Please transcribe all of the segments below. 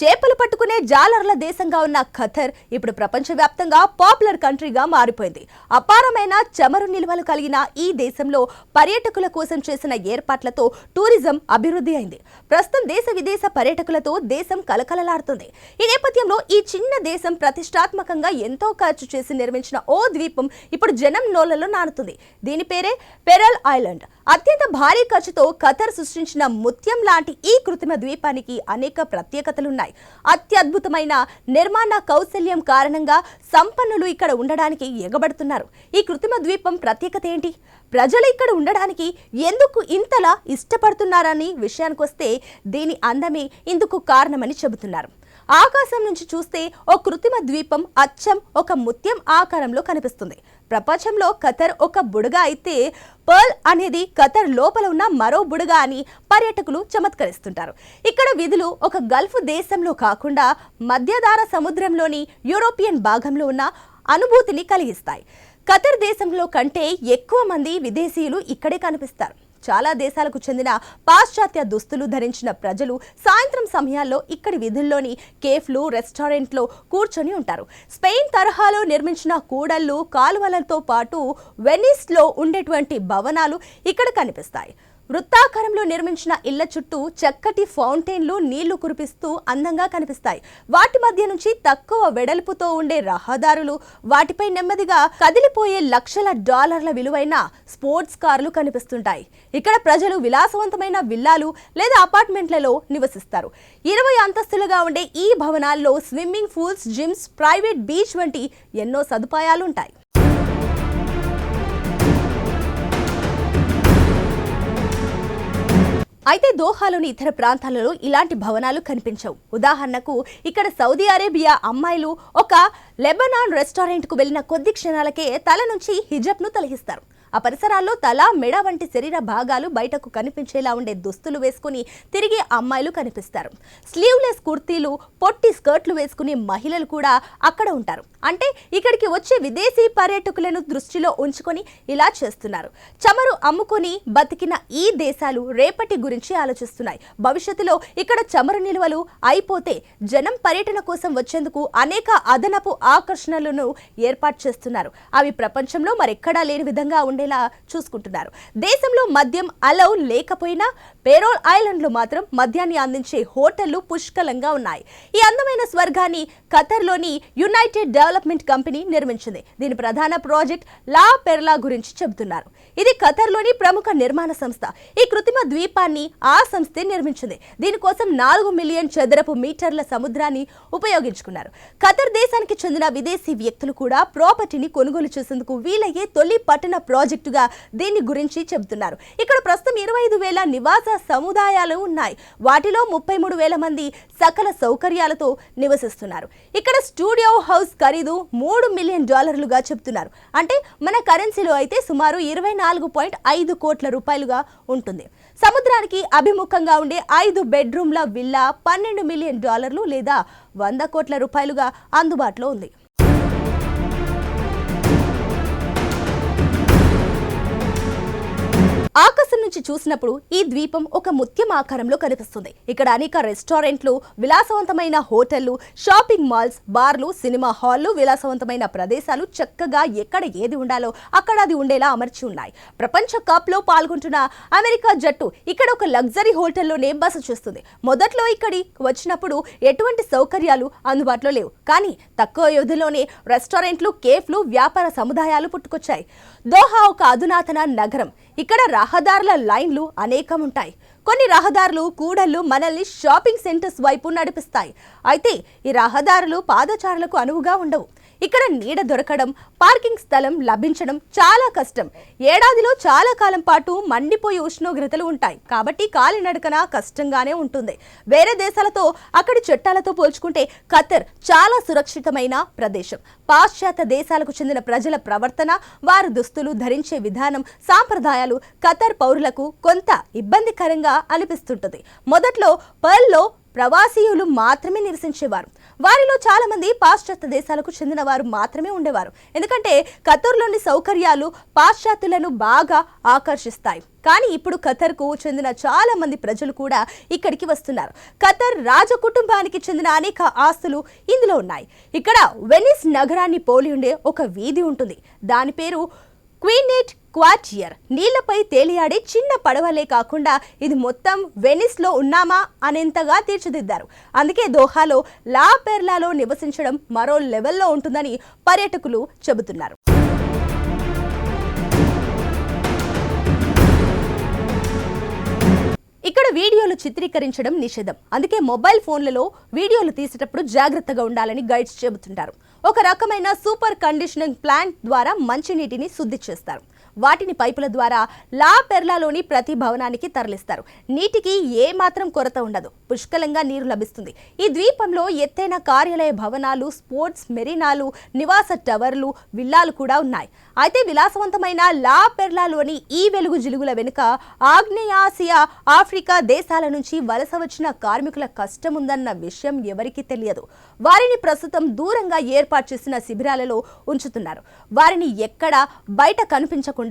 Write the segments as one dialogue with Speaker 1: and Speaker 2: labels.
Speaker 1: చేపలు పట్టుకునే జాలర్ల దేశంగా ఉన్న ఖతర్ ఇప్పుడు ప్రపంచవ్యాప్తంగా పాపులర్ కంట్రీగా మారిపోయింది. అపారమైన చమురు నిల్వలు కలిగిన ఈ దేశంలో పర్యాటకుల కోసం చేసిన ఏర్పాట్లతో టూరిజం అభివృద్ధి అయింది. ప్రస్తుతం దేశ విదేశ పర్యాటకులతో దేశం కలకలలాడుతుంది. ఈ నేపథ్యంలో ఈ చిన్న దేశం ప్రతిష్టాత్మకంగా ఎంతో ఖర్చు చేసి నిర్మించిన ఓ ద్వీపం ఇప్పుడు జనం నోళ్లలో నానుతుంది. దీని పేరే పెరల్ ఐలాండ్. అత్యంత భారీ ఖర్చుతో ఖతర్ సృష్టించిన ముత్యం లాంటి ఈ కృత్రిమ ద్వీపానికి అనేక ప్రత్యేకతలున్నాయి. అత్యద్భుతమైన నిర్మాణ కౌశల్యం కారణంగా సంపన్నులు ఇక్కడ ఉండడానికి ఎగబడుతున్నారు. ఈ కృత్రిమ ద్వీపం ప్రత్యేకత ఏంటి? ప్రజలు ఇక్కడ ఉండడానికి ఎందుకు ఇంతలా ఇష్టపడుతున్నారని విషయానికొస్తే దీని అందమే ఇందుకు కారణమని చెబుతున్నారు. ఆకాశం నుంచి చూస్తే ఓ కృత్రిమ ద్వీపం అచ్చం ఒక ముత్యం ఆకారంలో కనిపిస్తుంది. ప్రపంచంలో ఖతర్ ఒక బుడగ అయితే పర్ల్ అనేది ఖతర్ లోపల ఉన్న మరో బుడగ అని పర్యాటకులు చమత్కరిస్తుంటారు. ఇక్కడ విధులు ఒక గల్ఫ్ దేశంలో కాకుండా మధ్యధరా సముద్రంలోని యూరోపియన్ భాగంలో ఉన్న అనుభూతిని కలిగిస్తాయి. ఖతర్ దేశంలో కంటే ఎక్కువ మంది విదేశీయులు ఇక్కడే కనిపిస్తారు. చాలా దేశాలకు చెందిన పాశ్చాత్య దుస్తులు ధరించిన ప్రజలు సాయంత్రం సమయాల్లో ఇక్కడి విధుల్లోని కేఫ్లు, రెస్టారెంట్లో కూర్చొని ఉంటారు. స్పెయిన్ తరహాలో నిర్మించిన కూడళ్లు, కాలువలతో పాటు వెనిస్లో ఉండేటువంటి భవనాలు ఇక్కడ కనిపిస్తాయి. వృత్తాకారంలో నిర్మించిన ఇళ్ల చుట్టూ చక్కటి ఫౌంటైన్లు నీళ్లు కురిపిస్తూ అందంగా కనిపిస్తాయి. వాటి మధ్య నుంచి తక్కువ వెడల్పుతో ఉండే రహదారులు, వాటిపై నెమ్మదిగా కదిలిపోయే లక్షల డాలర్ల విలువైన స్పోర్ట్స్ కార్లు కనిపిస్తుంటాయి. ఇక్కడ ప్రజలు విలాసవంతమైన విల్లాలు లేదా అపార్ట్మెంట్లలో నివసిస్తారు. 20 అంతస్తులుగా ఉండే ఈ భవనాల్లో swimming pools, gyms, private beach వంటి ఎన్నో సదుపాయాలుంటాయి. అయితే దోహాలోని ఇతర ప్రాంతాలలో ఇలాంటి భవనాలు కనిపించవు. ఉదాహరణకు ఇక్కడ సౌదీ అరేబియా అమ్మాయిలు ఒక లెబనాన్ రెస్టారెంట్కు వెళ్లిన కొద్ది క్షణాలకే తల నుంచి హిజబ్ను తొలగిస్తారు. ఆ పరిసరాల్లో తల, మెడ వంటి శరీర భాగాలు బయటకు కనిపించేలా ఉండే దుస్తులు వేసుకుని తిరిగే అమ్మాయిలు కనిపిస్తారు. స్లీవ్లెస్ కుర్తీలు, పొట్టి స్కర్ట్లు వేసుకునే మహిళలు కూడా అక్కడ ఉంటారు. అంటే ఇక్కడికి వచ్చే విదేశీ పర్యాటకులను దృష్టిలో ఉంచుకొని ఇలా చేస్తున్నారు. చమురు అమ్ముకొని బతికిన ఈ దేశాలు రేపటి గురించి ఆలోచిస్తున్నాయి. భవిష్యత్తులో ఇక్కడ చమురు నిల్వలు అయిపోతే జనం పర్యటన కోసం వచ్చేందుకు అనేక అదనపు ఆకర్షణలను ఏర్పాటు చేస్తున్నారు. అవి ప్రపంచంలో మరెక్కడా లేని విధంగా ఉండేలా చూసుకుంటున్నారు. దేశంలో మద్యం అలౌ లేకపోయినా పెరల్ ఐలాండ్ లో మాత్రం మద్యాన్ని అందించే హోటళ్లు పుష్కలంగా ఉన్నాయి. ఈ అందమైన స్వర్గాన్ని ఖతర్లోని యునైటెడ్ డెవలప్మెంట్ కంపెనీ నిర్మించింది. దీని ప్రధాన ప్రాజెక్ట్ లా పెర్లా గురించి చెబుతున్నారు. ఇది ఖతర్లోని ప్రముఖ నిర్మాణ సంస్థ. ఈ కృత్రిమ ద్వీపాన్ని ఆ సంస్థే నిర్మించింది. దీనికోసం 4 మిలియన్ చదరపు మీటర్ల సముద్రాన్ని ఉపయోగించుకున్నారు. ఖతర్ దేశానికి చెందిన విదేశీ వ్యక్తులు కూడా ప్రాపర్టీని కొనుగోలు చేసేందుకు వీలయ్యే తొలి పట్టణ ప్రాజెక్టుగా దీని గురించి చెబుతున్నారు. ఇక్కడ ప్రస్తుతం 25,000 నివాస సముదాయాలు ఉన్నాయి. వాటిలో 33,000 మంది సకల సౌకర్యాలతో నివసిస్తున్నారు. ఇక్కడ స్టూడియో హౌస్ ఖరీదు $3 మిలియన్ చెబుతున్నారు. అంటే మన కరెన్సీలో అయితే సుమారు 24.5 కోట్ల రూపాయలుగా ఉంటుంది. సముద్రానికి అభిముఖంగా ఉండే 5 బెడ్రూమ్ల విల్లా $12 మిలియన్ లేదా 100 కోట్ల రూపాయలుగా అందుబాటులో ఉంది. ఆకాశం నుంచి చూసినప్పుడు ఈ ద్వీపం ఒక ముత్యం ఆకారంలో కనిపిస్తుంది. ఇక్కడ అనేక రెస్టారెంట్లు, విలాసవంతమైన హోటళ్లు, షాపింగ్ మాల్స్, బార్లు, సినిమా హాల్లు, విలాసవంతమైన ప్రదేశాలు చక్కగా ఎక్కడ ఏది ఉండాలో అక్కడ అది ఉండేలా అమర్చి ఉన్నాయి. ప్రపంచ కప్ లో పాల్గొంటున్న అమెరికా జట్టు ఇక్కడ ఒక లగ్జరీ హోటల్లోనే బస చేస్తుంది. మొదట్లో ఇక్కడికి వచ్చినప్పుడు ఎటువంటి సౌకర్యాలు అందుబాటులో లేవు. కానీ తక్కువ వ్యవధిలోనే రెస్టారెంట్లు, కేఫ్లు, వ్యాపార సముదాయాలు పుట్టుకొచ్చాయి. దోహా ఒక అధునాతన నగరం. ఇక్కడ రహదారుల లైన్లు అనేకం ఉంటాయి. కొన్ని రహదారులు, కూడళ్లు మనల్ని షాపింగ్ సెంటర్స్ వైపు నడిపిస్తాయి. అయితే ఈ రహదారులు పాదచారులకు అనువుగా ఉండవు. ఇక్కడ నీడ దొరకడం, పార్కింగ్ స్థలం లభించడం చాలా కష్టం. ఏడాదిలో చాలా కాలం పాటు మండిపోయే ఉష్ణోగ్రతలు ఉంటాయి. కాబట్టి కాలినడకన కష్టంగానే ఉంటుంది. వేరే దేశాలతో, అక్కడి చట్టాలతో పోల్చుకుంటే ఖతర్ చాలా సురక్షితమైన ప్రదేశం. పాశ్చాత్య దేశాలకు చెందిన ప్రజల ప్రవర్తన, వారి దుస్తులు, ధరించే విధానం, సాంప్రదాయాలు ఖతర్ పౌరులకు కొంత ఇబ్బందికరంగా అనిపిస్తుంటుంది. మొదట్లో పర్ల్లో ప్రవాసీయులు మాత్రమే నివసించేవారు. వారిలో చాలా మంది పాశ్చాత్య దేశాలకు చెందిన వారు మాత్రమే ఉండేవారు. ఎందుకంటే ఖతర్లోని సౌకర్యాలు పాశ్చాత్యులను బాగా ఆకర్షిస్తాయి. కానీ ఇప్పుడు ఖతర్కు చెందిన చాలా మంది ప్రజలు కూడా ఇక్కడికి వస్తున్నారు. ఖతర్ రాజకుటుంబానికి చెందిన అనేక ఆస్తులు ఇందులో ఉన్నాయి. ఇక్కడ వెనిస్ నగరాన్ని పోలి ఉండే ఒక వీధి ఉంటుంది. దాని పేరు క్వీనేట్ క్వార్టియర్. నీళ్లపై తేలియాడే చిన్న పడవలే కాకుండా ఇది మొత్తం వెనిస్ లో ఉన్నామా అనేంతగా తీర్చిదిద్దారు. అందుకే దోహాలో లా పెర్లాలో నివసించడం మరో లెవెల్లో ఉంటుందని పర్యాటకులు చెబుతున్నారు. ఇక్కడ వీడియోలు చిత్రీకరించడం నిషేధం. అందుకే మొబైల్ ఫోన్లలో వీడియోలు తీసేటప్పుడు జాగ్రత్తగా ఉండాలని గైడ్స్ చెబుతుంటారు. ఒక రకమైన సూపర్ కండిషనింగ్ ప్లాంట్ ద్వారా మంచినీటిని శుద్ధి చేస్తారు. వాటిని పైపుల ద్వారా లా పెర్లాలోని ప్రతి భవనానికి తరలిస్తారు. నీటికి ఏ మాత్రం కొరత ఉండదు. పుష్కలంగా నీరు లభిస్తుంది. ఈ ద్వీపంలో ఎత్తైన కార్యాలయ భవనాలు, స్పోర్ట్స్ మెరీనాలు, నివాస టవర్లు, విల్లాలు కూడా ఉన్నాయి. అయితే విలాసవంతమైన లా పెర్లాలోని ఈ వెలుగు జిలుగుల వెనుక ఆగ్నేయాసియా, ఆఫ్రికా దేశాల నుంచి వలస వచ్చిన కార్మికుల కష్టం ఉందన్న విషయం ఎవరికీ తెలియదు. వారిని ప్రస్తుతం దూరంగా ఏర్పాటు చేసిన శిబిరాలలో ఉంచుతున్నారు. వారిని ఎక్కడ బయట కనిపించకుండా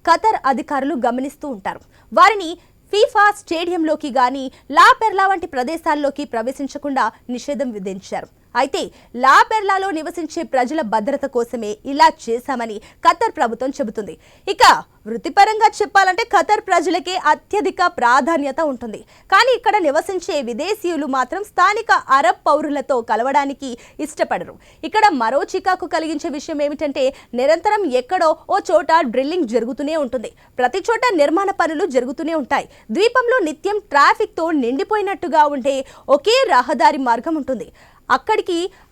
Speaker 1: ఖతర్ అధికారులు గమనిస్తూ ఉంటారు. వారిని ఫీఫా స్టేడియంలోకి గాని లా పెర్లా వంటి ప్రదేశాల్లోకి ప్రవేశించకుండా నిషేధం విధించారు. అయితే లా పెర్లాలో నివసించే ప్రజల భద్రత కోసమే ఇలా చేశామని ఖతర్ ప్రభుత్వం చెబుతుంది. ఇక వృత్తిపరంగా చెప్పాలంటే ఖతర్ ప్రజలకే అత్యధిక ప్రాధాన్యత ఉంటుంది. కానీ ఇక్కడ నివసించే విదేశీయులు మాత్రం స్థానిక అరబ్ పౌరులతో కలవడానికి ఇష్టపడరు. ఇక్కడ మరో చికాకు కలిగించే విషయం ఏమిటంటే నిరంతరం ఎక్కడో ఓ చోట డ్రిల్లింగ్ జరుగుతూనే ఉంటుంది. ప్రతి చోట నిర్మాణ పనులు జరుగుతూనే ఉంటాయి. ద్వీపంలో నిత్యం ట్రాఫిక్తో నిండిపోయినట్టుగా ఉండే ఒకే రహదారి మార్గం ఉంటుంది.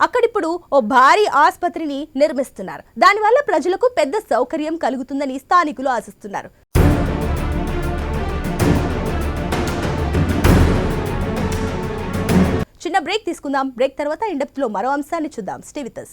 Speaker 1: అక్కడిప్పుడు ఓ భారీ ఆసుపత్రిని నిర్మిస్తున్నారు. దానివల్ల ప్రజలకు పెద్ద సౌకర్యం కలుగుతుందని స్థానికులు ఆశిస్తున్నారు. చిన్న బ్రేక్ తీసుకుందాం. బ్రేక్ తర్వాత ఇన్ డెప్త్ లో మరో అంశాన్ని చూద్దాం. Stay with us.